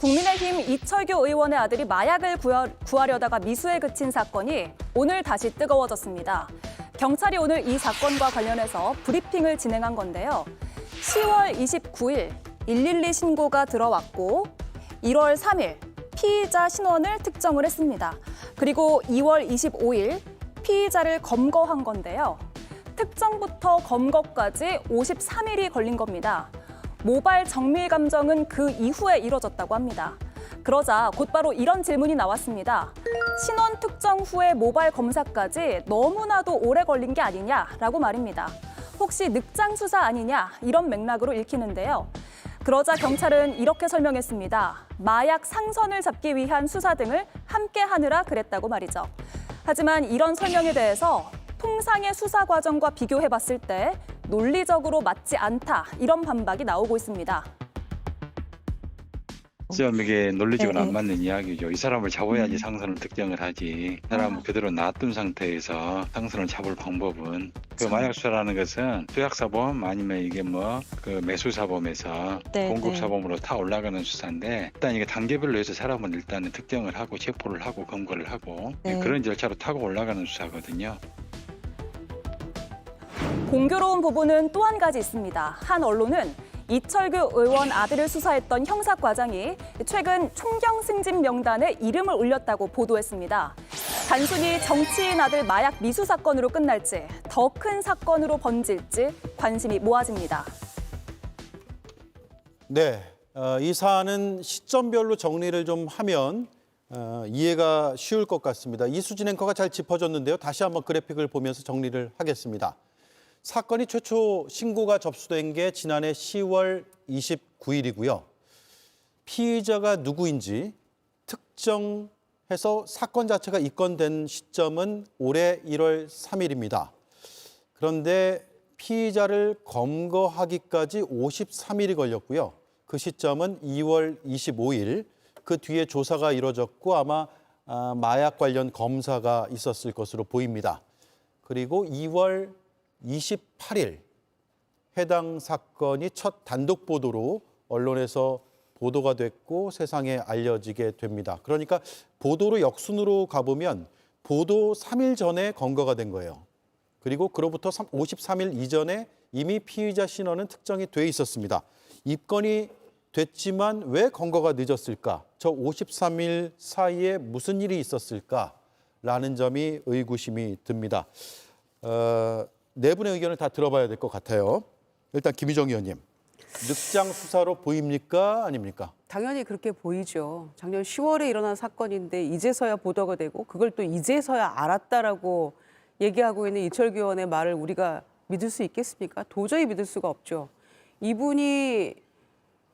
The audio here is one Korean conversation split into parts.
국민의힘 이철규 의원의 아들이 마약을 구하려다가 미수에 그친 사건이 오늘 다시 뜨거워졌습니다. 경찰이 오늘 이 사건과 관련해서 브리핑을 진행한 건데요. 10월 29일 112 신고가 들어왔고 1월 3일 피의자 신원을 특정을 했습니다. 그리고 2월 25일 피의자를 검거한 건데요. 특정부터 검거까지 53일이 걸린 겁니다. 모발 정밀 감정은 그 이후에 이뤄졌다고 합니다. 그러자 곧바로 이런 질문이 나왔습니다. 신원 특정 후에 모발 검사까지 너무나도 오래 걸린 게 아니냐라고 말입니다. 혹시 늑장 수사 아니냐 이런 맥락으로 읽히는데요. 그러자 경찰은 이렇게 설명했습니다. 마약 상선을 잡기 위한 수사 등을 함께 하느라 그랬다고 말이죠. 하지만 이런 설명에 대해서 통상의 수사 과정과 비교해봤을 때 논리적으로 맞지 않다 이런 반박이 나오고 있습니다. 좀 이게 논리적으로 안 맞는 이야기죠. 이 사람을 잡아야지 상선을 특정을 하지. 이 사람을 그대로 놔둔 상태에서 상선을 잡을 방법은 그 마약 수사라는 것은 투약사범 아니면 이게 그 매수사범에서 공급사범으로 타 올라가는 수사인데 일단 이게 단계별로 해서 사람을 일단은 특정을 하고 체포를 하고 검거를 하고 그런 절차로 타고 올라가는 수사거든요. 공교로운 부분은 또 한 가지 있습니다. 한 언론은 이철규 의원 아들을 수사했던 형사과장이 최근 총경 승진 명단에 이름을 올렸다고 보도했습니다. 단순히 정치인 아들 마약 미수 사건으로 끝날지 더 큰 사건으로 번질지 관심이 모아집니다. 네, 이 사안은 시점별로 정리를 좀 하면 이해가 쉬울 것 같습니다. 이수진 앵커가 잘 짚어줬는데요. 다시 한번 그래픽을 보면서 정리를 하겠습니다. 사건이 최초 신고가 접수된 게 지난해 10월 29일이고요. 피의자가 누구인지 특정해서 사건 자체가 입건된 시점은 올해 1월 3일입니다. 그런데 피의자를 검거하기까지 53일이 걸렸고요. 그 시점은 2월 25일, 그 뒤에 조사가 이루어졌고 아마 마약 관련 검사가 있었을 것으로 보입니다. 그리고 2월 28일 해당 사건이 첫 단독 보도로 언론에서 보도가 됐고 세상에 알려지게 됩니다. 그러니까 보도로 역순으로 가보면 보도 3일 전에 검거가 된 거예요. 그리고 그로부터 53일 이전에 이미 피의자 신원은 특정이 돼 있었습니다. 입건이 됐지만 왜 검거가 늦었을까? 저 53일 사이에 무슨 일이 있었을까라는 점이 의구심이 듭니다. 네 분의 의견을 다 들어봐야 될 것 같아요. 일단 김희정 의원님, 늑장 수사로 보입니까? 아닙니까? 당연히 그렇게 보이죠. 작년 10월에 일어난 사건인데 이제서야 보도가 되고 그걸 또 이제서야 알았다라고 얘기하고 있는 이철규 의원의 말을 우리가 믿을 수 있겠습니까? 도저히 믿을 수가 없죠. 이분이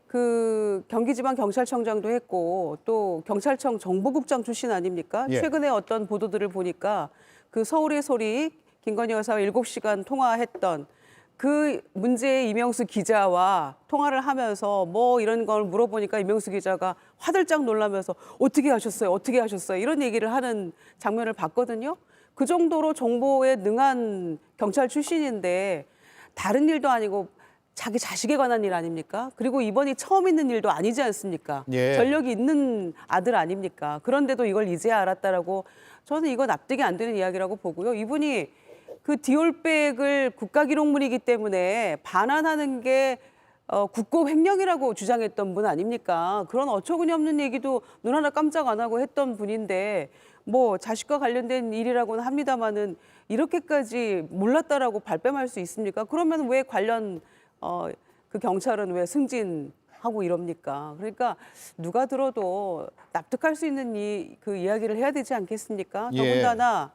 그 경기지방경찰청장도 했고 또 경찰청 정보국장 출신 아닙니까? 예. 최근에 어떤 보도들을 보니까 그 서울의 소리 김건희 여사와 7시간 통화했던 그 문제의 이명수 기자와 통화를 하면서 뭐 이런 걸 물어보니까 이명수 기자가 화들짝 놀라면서 어떻게 하셨어요? 어떻게 하셨어요? 이런 얘기를 하는 장면을 봤거든요. 그 정도로 정보에 능한 경찰 출신인데 다른 일도 아니고 자기 자식에 관한 일 아닙니까? 그리고 이번이 처음 있는 일도 아니지 않습니까? 예. 전력이 있는 아들 아닙니까? 그런데도 이걸 이제 알았다라고 저는 이거 납득이 안 되는 이야기라고 보고요. 이분이 그 디올백을 국가기록물이기 때문에 반환하는 게 국고 횡령이라고 주장했던 분 아닙니까? 그런 어처구니 없는 얘기도 눈 하나 깜짝 안 하고 했던 분인데 뭐 자식과 관련된 일이라고는 합니다마는 이렇게까지 몰랐다라고 발뺌할 수 있습니까? 그러면 왜 관련 그 경찰은 왜 승진하고 이럽니까? 그러니까 누가 들어도 납득할 수 있는 그 이야기를 해야 되지 않겠습니까? 예. 더군다나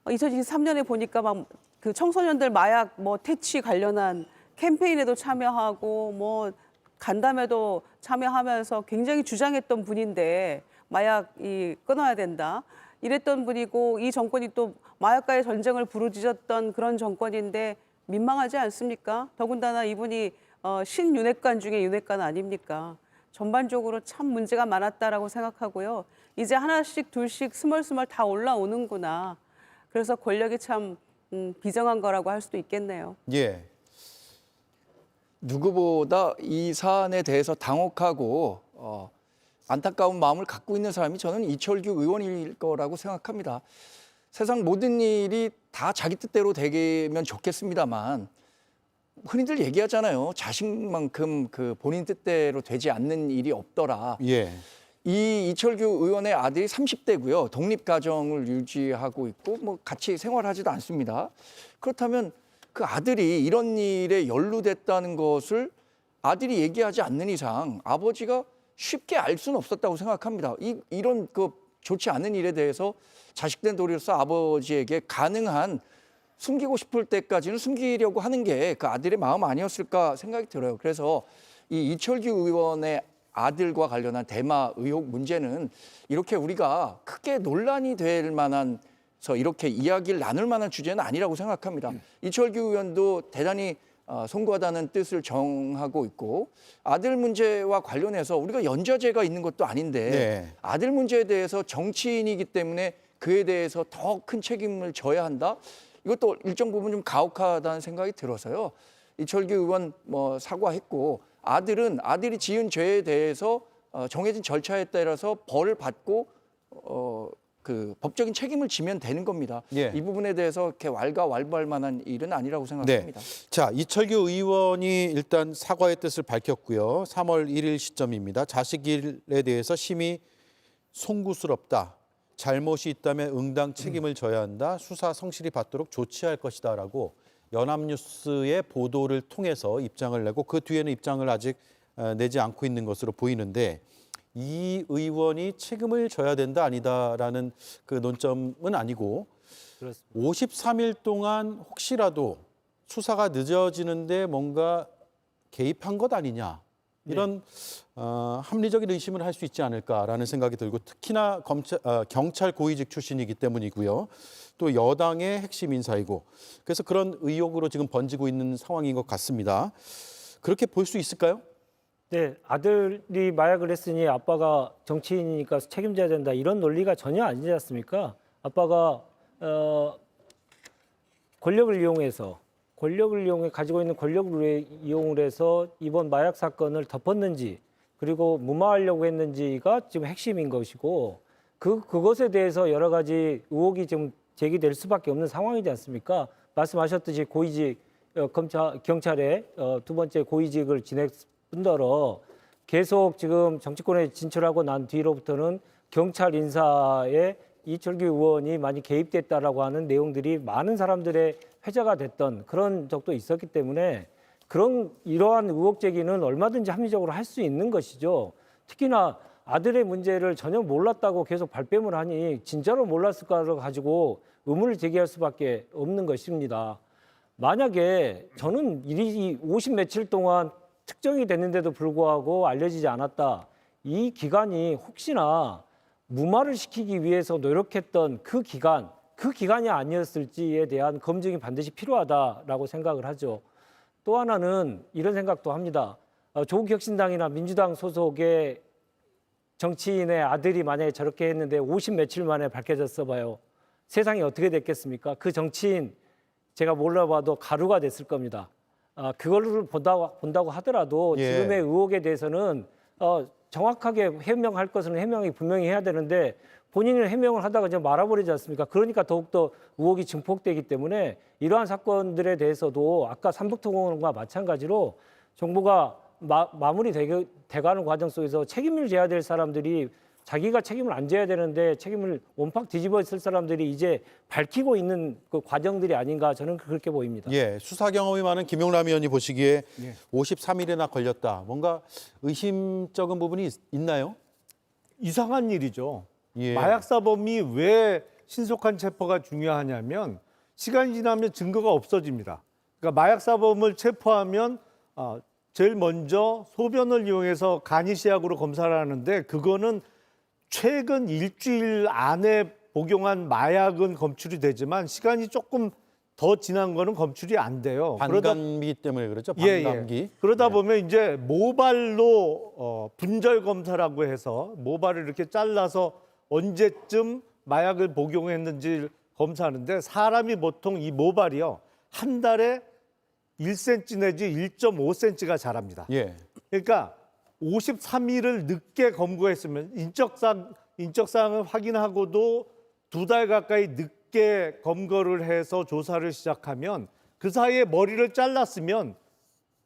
2023년에 보니까 막 그 청소년들 마약 뭐 퇴치 관련한 캠페인에도 참여하고 뭐 간담회도 참여하면서 굉장히 주장했던 분인데 마약이 끊어야 된다 이랬던 분이고 이 정권이 또 마약과의 전쟁을 부르짖었던 그런 정권인데 민망하지 않습니까? 더군다나 이분이 신윤핵관 중에 윤핵관 아닙니까? 전반적으로 참 문제가 많았다라고 생각하고요. 이제 하나씩 둘씩 스멀스멀 다 올라오는구나. 그래서 권력이 참 비정한 거라고 할 수도 있겠네요. 예. 누구보다 이 사안에 대해서 당혹하고 안타까운 마음을 갖고 있는 사람이 저는 이철규 의원일 거라고 생각합니다. 세상 모든 일이 다 자기 뜻대로 되면 좋겠습니다만 흔히들 얘기하잖아요. 자식만큼 그 본인 뜻대로 되지 않는 일이 없더라. 예. 이 이철규 의원의 아들이 30대고요. 독립가정을 유지하고 있고 뭐 같이 생활하지도 않습니다. 그렇다면 그 아들이 이런 일에 연루됐다는 것을 아들이 얘기하지 않는 이상 아버지가 쉽게 알 수는 없었다고 생각합니다. 이런 그 좋지 않은 일에 대해서 자식된 도리로서 아버지에게 가능한 숨기고 싶을 때까지는 숨기려고 하는 게 그 아들의 마음 아니었을까 생각이 들어요. 그래서 이 이철규 의원의 아들과 관련한 대마 의혹 문제는 이렇게 우리가 크게 논란이 될 만한 이렇게 이야기를 나눌 만한 주제는 아니라고 생각합니다. 이철규 의원도 대단히 송구하다는 뜻을 정하고 있고 아들 문제와 관련해서 우리가 연좌제가 있는 것도 아닌데 네. 아들 문제에 대해서 정치인이기 때문에 그에 대해서 더 큰 책임을 져야 한다. 이것도 일정 부분 좀 가혹하다는 생각이 들어서요. 이철규 의원 뭐 사과했고 아들이 지은 죄에 대해서 정해진 절차에 따라서 벌을 받고 그 법적인 책임을 지면 되는 겁니다. 예. 이 부분에 대해서 이렇게 왈가왈부할 만한 일은 아니라고 생각합니다. 자, 이철규 의원이 일단 사과의 뜻을 밝혔고요. 3월 1일 시점입니다. 자식일에 대해서 심히 송구스럽다. 잘못이 있다면 응당 책임을 져야 한다. 수사 성실히 받도록 조치할 것이다라고 연합뉴스의 보도를 통해서 입장을 내고 그 뒤에는 입장을 아직 내지 않고 있는 것으로 보이는데 이 의원이 책임을 져야 된다 아니다라는 그 논점은 아니고 그렇습니다. 53일 동안 혹시라도 수사가 늦어지는데 뭔가 개입한 것 아니냐 이런 합리적인 의심을 할 수 있지 않을까라는 생각이 들고 특히나 경찰 고위직 출신이기 때문이고요. 또 여당의 핵심 인사이고 그래서 그런 의혹으로 지금 번지고 있는 상황인 것 같습니다. 그렇게 볼 수 있을까요? 네, 아들이 마약을 했으니 아빠가 정치인이니까 책임져야 된다 이런 논리가 전혀 아니지 않습니까? 아빠가 권력을 이용해 가지고 있는 권력을 이용을 해서 이번 마약 사건을 덮었는지 그리고 무마하려고 했는지가 지금 핵심인 것이고 그것에 대해서 여러 가지 의혹이 좀 제기될 수밖에 없는 상황이지 않습니까? 말씀하셨듯이 고위직 경찰의 두 번째 고위직을 지낼 뿐더러 계속 지금 정치권에 진출하고 난 뒤로부터는 경찰 인사에 이철규 의원이 많이 개입됐다라고 하는 내용들이 많은 사람들의 회자가 됐던 그런 적도 있었기 때문에 이러한 의혹 제기는 얼마든지 합리적으로 할 수 있는 것이죠. 특히나 아들의 문제를 전혀 몰랐다고 계속 발뺌을 하니 진짜로 몰랐을까를 가지고 의문을 제기할 수밖에 없는 것입니다. 만약에 저는 일이 50 며칠 동안 특정이 됐는데도 불구하고 알려지지 않았다. 이 기간이 혹시나 무마를 시키기 위해서 노력했던 그 기간이 아니었을지에 대한 검증이 반드시 필요하다라고 생각을 하죠. 또 하나는 이런 생각도 합니다. 조국혁신당이나 민주당 소속의 정치인의 아들이 만약에 저렇게 했는데 50 며칠 만에 밝혀졌어 봐요. 세상이 어떻게 됐겠습니까? 그 정치인 제가 몰라봐도 가루가 됐을 겁니다. 그거를 본다고 하더라도 예. 지금의 의혹에 대해서는 정확하게 해명할 것은 해명이 분명히 해야 되는데 본인은 해명을 하다가 이제 말아버리지 않습니까? 그러니까 더욱더 의혹이 증폭되기 때문에 이러한 사건들에 대해서도 아까 삼북통공과 마찬가지로 정부가 마무리돼가는 과정 속에서 책임을 져야 될 사람들이 자기가 책임을 안 져야 되는데 책임을 원팍 뒤집어 쓸 사람들이 이제 밝히고 있는 그 과정들이 아닌가 저는 그렇게 보입니다. 예, 수사 경험이 많은 김용남 의원이 보시기에 53일이나 걸렸다. 뭔가 의심적인 부분이 있나요? 이상한 일이죠. 예. 마약 사범이 왜 신속한 체포가 중요하냐면 시간이 지나면 증거가 없어집니다. 그러니까 마약 사범을 체포하면 제일 먼저 소변을 이용해서 간이시약으로 검사를 하는데 그거는 최근 일주일 안에 복용한 마약은 검출이 되지만 시간이 조금 더 지난 거는 검출이 안 돼요. 반감기 때문에 그렇죠. 예, 반감기. 예. 그러다 보면 이제 모발로 분절 검사라고 해서 모발을 이렇게 잘라서 언제쯤 마약을 복용했는지 검사하는데 사람이 보통 이 모발이요. 한 달에 1cm 내지 1.5cm가 자랍니다. 예. 그러니까 53일을 늦게 검거했으면 인적사항을 확인하고도 2달 가까이 늦게 검거를 해서 조사를 시작하면 그 사이에 머리를 잘랐으면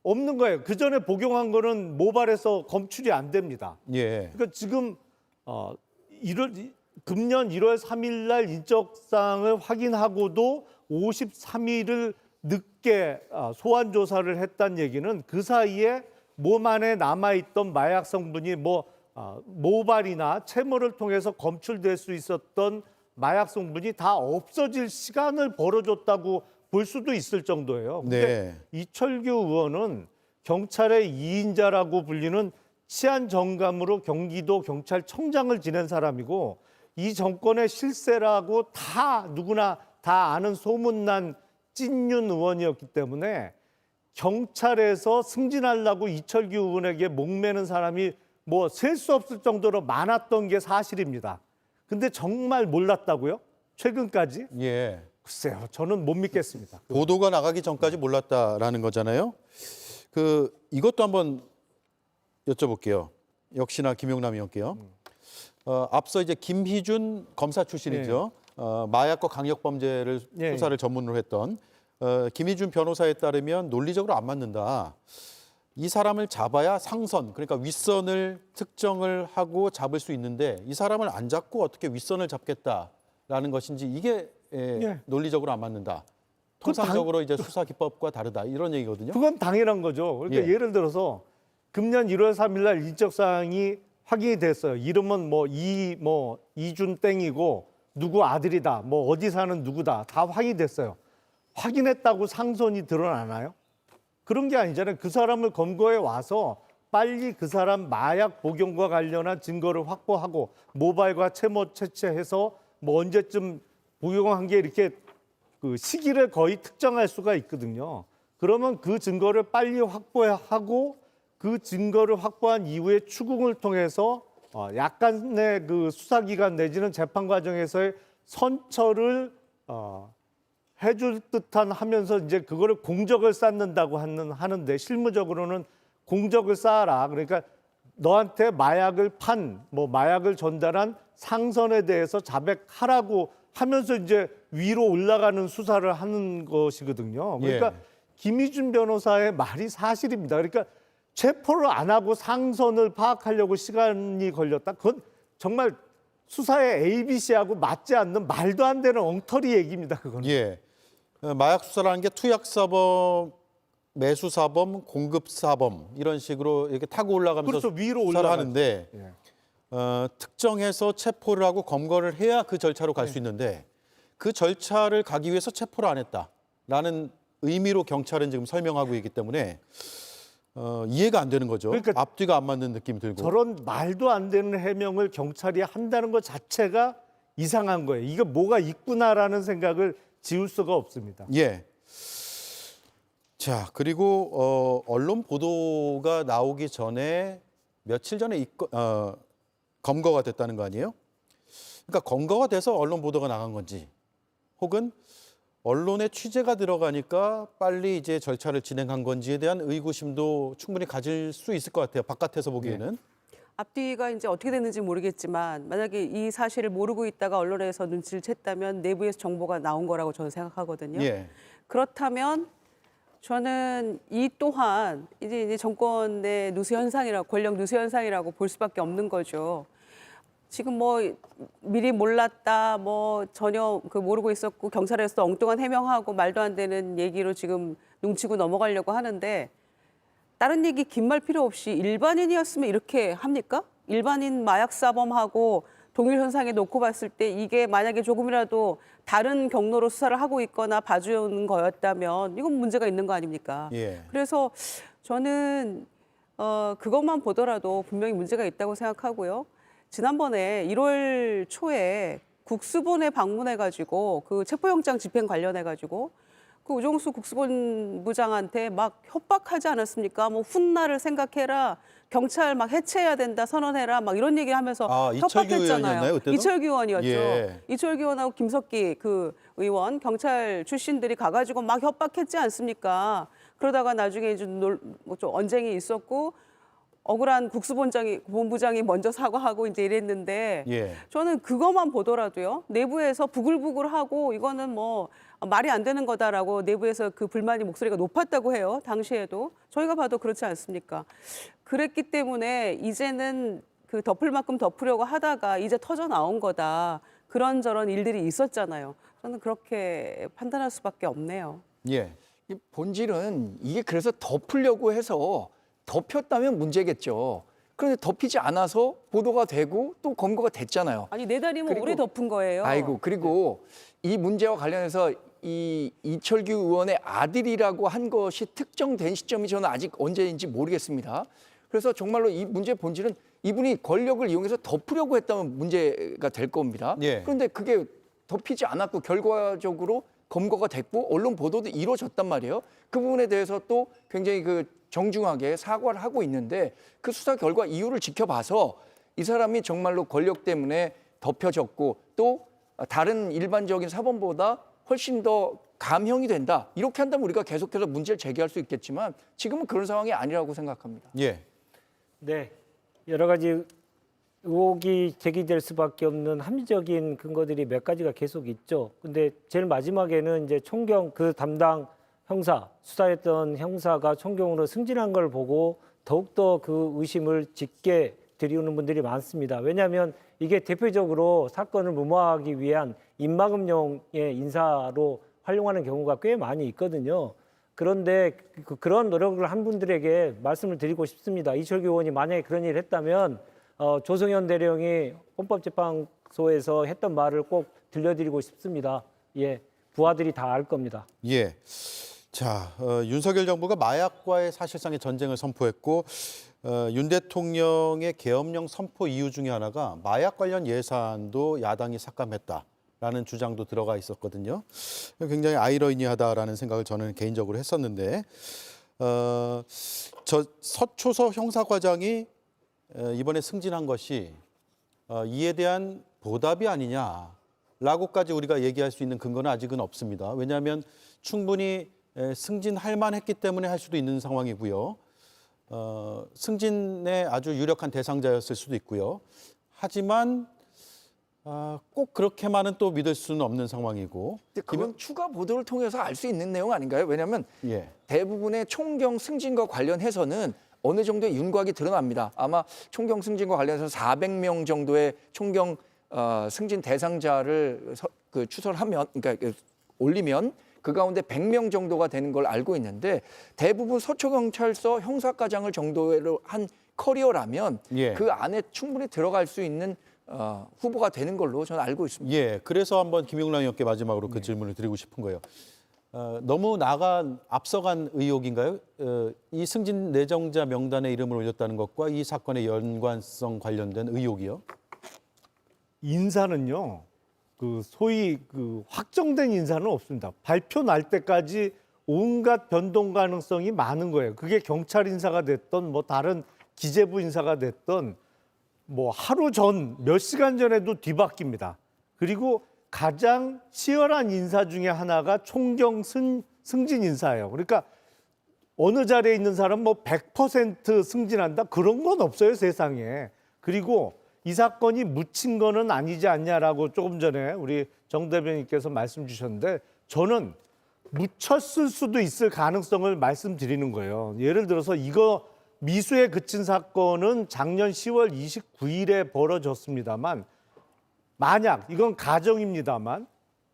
없는 거예요. 그 전에 복용한 거는 모발에서 검출이 안 됩니다. 예. 그러니까 지금 금년 1월 3일 날 인적사항을 확인하고도 53일을 늦게 소환 조사를 했다는 얘기는 그 사이에 몸 안에 남아있던 마약 성분이 모발이나 채모를 통해서 검출될 수 있었던 마약 성분이 다 없어질 시간을 벌어줬다고 볼 수도 있을 정도예요. 근데 이철규 의원은 경찰의 2인자라고 불리는 치안 정감으로 경기도 경찰청장을 지낸 사람이고 이 정권의 실세라고 누구나 다 아는 소문난 찐윤 의원이었기 때문에 경찰에서 승진하려고 이철규 의원에게 목매는 사람이 셀 수 없을 정도로 많았던 게 사실입니다. 근데 정말 몰랐다고요? 최근까지? 예. 글쎄요, 저는 못 믿겠습니다. 보도가 나가기 전까지 몰랐다라는 거잖아요. 이것도 한번 여쭤볼게요. 역시나 김용남 의원께요. 앞서 이제 김희준 검사 출신이죠. 마약과 강력범죄를 예. 수사를 전문으로 했던 김희준 변호사에 따르면 논리적으로 안 맞는다. 이 사람을 잡아야 상선, 그러니까 윗선을 특정을 하고 잡을 수 있는데 이 사람을 안 잡고 어떻게 윗선을 잡겠다라는 것인지 이게 논리적으로 안 맞는다. 통상적으로 이제 수사 기법과 다르다 이런 얘기거든요. 그건 당연한 거죠. 그러니까 예. 예를 들어서 금년 1월 3일 날 인적 사항이 확인이 됐어요. 이름은 이준 땡이고 누구 아들이다. 어디 사는 누구다. 다 확인이 됐어요. 확인했다고 상선이 드러나나요? 그런 게 아니잖아요. 그 사람을 검거해 와서 빨리 그 사람 마약 복용과 관련한 증거를 확보하고 모발과 채모 채취해서 언제쯤 복용한 게 이렇게 그 시기를 거의 특정할 수가 있거든요. 그러면 그 증거를 빨리 확보하고 그 증거를 확보한 이후에 추궁을 통해서 약간의 그 수사기관 내지는 재판 과정에서의 선처를 해줄 듯한 하면서 이제 그거를 공적을 쌓는다고 하는데 실무적으로는 공적을 쌓아라. 그러니까 너한테 마약을 마약을 전달한 상선에 대해서 자백하라고 하면서 이제 위로 올라가는 수사를 하는 것이거든요. 그러니까 예. 김희준 변호사의 말이 사실입니다. 그러니까 체포를 안 하고 상선을 파악하려고 시간이 걸렸다. 그건 정말 수사의 ABC하고 맞지 않는 말도 안 되는 엉터리 얘기입니다. 그건. 예. 마약 수사라는 게 투약사범, 매수사범, 공급사범 이런 식으로 이렇게 타고 올라가면서 그렇죠. 위로 수사를 올라가죠. 하는데 예. 특정해서 체포를 하고 검거를 해야 그 절차로 갈 수 있는데 그 절차를 가기 위해서 체포를 안 했다라는 의미로 경찰은 지금 설명하고 있기 때문에 이해가 안 되는 거죠. 그러니까 앞뒤가 안 맞는 느낌이 들고. 저런 말도 안 되는 해명을 경찰이 한다는 것 자체가 이상한 거예요. 이거 뭐가 있구나라는 생각을 지울 수가 없습니다. 예. 자, 그리고 언론 보도가 나오기 전에 며칠 전에 검거가 됐다는 거 아니에요? 그러니까 검거가 돼서 언론 보도가 나간 건지 혹은 언론의 취재가 들어가니까 빨리 이제 절차를 진행한 건지에 대한 의구심도 충분히 가질 수 있을 것 같아요. 바깥에서 보기에는. 앞뒤가 이제 어떻게 됐는지 모르겠지만 만약에 이 사실을 모르고 있다가 언론에서 눈치를 챘다면 내부에서 정보가 나온 거라고 저는 생각하거든요. 예. 그렇다면 저는 이 또한 이제 정권의 누수 현상이라고 권력 누수 현상이라고 볼 수밖에 없는 거죠. 지금 미리 몰랐다, 전혀 모르고 있었고 경찰에서 엉뚱한 해명하고 말도 안 되는 얘기로 지금 눈치고 넘어가려고 하는데 다른 얘기 긴 말 필요 없이 일반인이었으면 이렇게 합니까? 일반인 마약 사범하고 동일 현상에 놓고 봤을 때 이게 만약에 조금이라도 다른 경로로 수사를 하고 있거나 봐주는 거였다면 이건 문제가 있는 거 아닙니까? 예. 그래서 저는 그것만 보더라도 분명히 문제가 있다고 생각하고요. 지난번에 1월 초에 국수본에 방문해가지고 그 체포영장 집행 관련해가지고 그 우종수 국수본부장한테 막 협박하지 않았습니까? 훗날을 생각해라. 경찰 막 해체해야 된다. 선언해라. 막 이런 얘기하면서 이철규 의원이었나요, 협박했잖아요. 그때도? 이철규 의원이었죠. 예. 이철규 의원하고 김석기 그 의원 경찰 출신들이 가가지고 막 협박했지 않습니까? 그러다가 나중에 좀 언쟁이 있었고 억울한 본부장이 먼저 사과하고 이제 이랬는데 예. 저는 그것만 보더라도요. 내부에서 부글부글하고 이거는 뭐 말이 안 되는 거다라고 내부에서 그 불만이 목소리가 높았다고 해요. 당시에도. 저희가 봐도 그렇지 않습니까? 그랬기 때문에 이제는 그 덮을 만큼 덮으려고 하다가 이제 터져 나온 거다. 그런저런 일들이 있었잖아요. 저는 그렇게 판단할 수밖에 없네요. 예. 이 본질은 이게 그래서 덮으려고 해서 덮였다면 문제겠죠. 그런데 덮이지 않아서 보도가 되고 또 검거가 됐잖아요. 아니, 네 달이면 그리고- 오래 덮은 거예요. 아이고, 그리고 이 문제와 관련해서 이 이철규 의원의 아들이라고 한 것이 특정된 시점이 저는 아직 언제인지 모르겠습니다. 그래서 정말로 이 문제의 본질은 이분이 권력을 이용해서 덮으려고 했다면 문제가 될 겁니다. 예. 그런데 그게 덮이지 않았고 결과적으로 검거가 됐고 언론 보도도 이루어졌단 말이에요. 그 부분에 대해서 또 굉장히 그 정중하게 사과를 하고 있는데 그 수사 결과 이유를 지켜봐서 이 사람이 정말로 권력 때문에 덮여졌고 또 다른 일반적인 사범보다 훨씬 더 감형이 된다. 이렇게 한다면 우리가 계속해서 문제를 제기할 수 있겠지만 지금은 그런 상황이 아니라고 생각합니다. 예. 네, 여러 가지 의혹이 제기될 수밖에 없는 합리적인 근거들이 몇 가지가 계속 있죠. 근데 제일 마지막에는 이제 총경 그 담당 형사, 수사했던 형사가 총경으로 승진한 걸 보고 더욱더 그 의심을 짙게 들이우는 분들이 많습니다. 왜냐하면 이게 대표적으로 사건을 무마하기 위한 입막음용의 인사로 활용하는 경우가 꽤 많이 있거든요. 그런데 그런 노력을 한 분들에게 말씀을 드리고 싶습니다. 이철규 의원이 만약에 그런 일을 했다면 조성현 대령이 헌법재판소에서 했던 말을 꼭 들려드리고 싶습니다. 예, 부하들이 다 알 겁니다. 예. 자, 윤석열 정부가 마약과의 사실상의 전쟁을 선포했고 윤 대통령의 계엄령 선포 이유 중에 하나가 마약 관련 예산도 야당이 삭감했다라는 주장도 들어가 있었거든요. 굉장히 아이러니하다라는 생각을 저는 개인적으로 했었는데 저 서초서 형사과장이 이번에 승진한 것이 이에 대한 보답이 아니냐라고까지 우리가 얘기할 수 있는 근거는 아직은 없습니다. 왜냐하면 충분히 승진할 만했기 때문에 할 수도 있는 상황이고요. 승진의 아주 유력한 대상자였을 수도 있고요. 하지만 꼭 그렇게만은 또 믿을 수는 없는 상황이고. 근데 그건 추가 보도를 통해서 알 수 있는 내용 아닌가요? 왜냐하면 예. 대부분의 총경 승진과 관련해서는 어느 정도의 윤곽이 드러납니다. 아마 총경 승진과 관련해서 400명 정도의 총경 승진 대상자를 추설하면, 그러니까 올리면 그 가운데 100명 정도가 되는 걸 알고 있는데 대부분 서초경찰서 형사과장을 정도로 한 커리어라면 예. 그 안에 충분히 들어갈 수 있는 후보가 되는 걸로 저는 알고 있습니다. 예, 그래서 한번 김용남 의원께 마지막으로 그 질문을 드리고 싶은 거예요. 너무 앞서간 의혹인가요? 이 승진 내정자 명단에 이름을 올렸다는 것과 이 사건의 연관성 관련된 의혹이요? 인사는요, 그 소위 그 확정된 인사는 없습니다. 발표 날 때까지 온갖 변동 가능성이 많은 거예요. 그게 경찰 인사가 됐던 뭐 다른 기재부 인사가 됐던 뭐 하루 전, 몇 시간 전에도 뒤바뀝니다. 그리고 가장 치열한 인사 중에 하나가 총경 승진 인사예요. 그러니까 어느 자리에 있는 사람 뭐 100% 승진한다? 그런 건 없어요, 세상에. 그리고 이 사건이 묻힌 거는 아니지 않냐라고 조금 전에 우리 정 대변인께서 말씀 주셨는데 저는 묻혔을 수도 있을 가능성을 말씀드리는 거예요. 예를 들어서 이거 미수에 그친 사건은 작년 10월 29일에 벌어졌습니다만 만약 이건 가정입니다만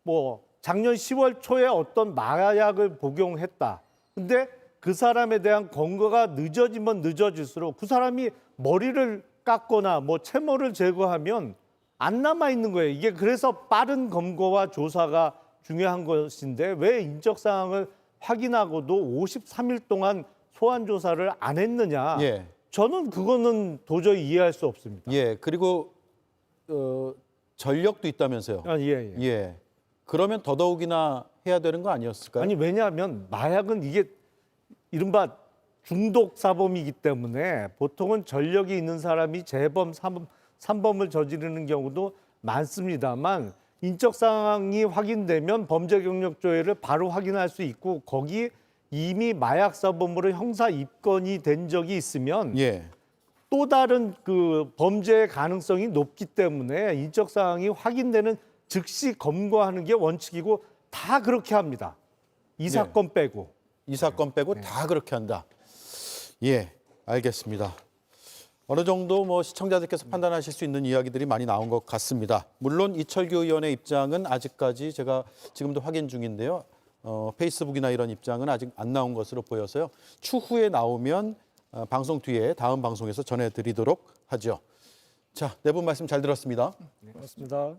뭐 작년 10월 초에 어떤 마약을 복용했다. 근데 그 사람에 대한 검거가 늦어지면 늦어질수록 그 사람이 머리를 깎거나 뭐 채모를 제거하면 안 남아 있는 거예요. 이게 그래서 빠른 검거와 조사가 중요한 것인데 왜 인적 사항을 확인하고도 53일 동안 소환 조사를 안 했느냐? 예. 저는 그거는 도저히 이해할 수 없습니다. 예, 그리고 전력도 있다면서요? 예. 예. 그러면 더더욱이나 해야 되는 거 아니었을까요? 아니 왜냐하면 마약은 이게 이른바 중독 사범이기 때문에 보통은 전력이 있는 사람이 재범, 삼범을 저지르는 경우도 많습니다만 인적 사항이 확인되면 범죄 경력 조회를 바로 확인할 수 있고 거기 이미 마약 사범으로 형사 입건이 된 적이 있으면 예. 또 다른 그 범죄의 가능성이 높기 때문에 인적 사항이 확인되는 즉시 검거하는 게 원칙이고 다 그렇게 합니다. 이 사건 빼고. 이 사건 빼고 다 그렇게 한다. 예, 알겠습니다. 어느 정도 뭐 시청자들께서 판단하실 수 있는 이야기들이 많이 나온 것 같습니다. 물론 이철규 의원의 입장은 아직까지 제가 지금도 확인 중인데요. 페이스북이나 이런 입장은 아직 안 나온 것으로 보여서요. 추후에 나오면 방송 뒤에 다음 방송에서 전해드리도록 하죠. 자, 네 분 말씀 잘 들었습니다. 고맙습니다.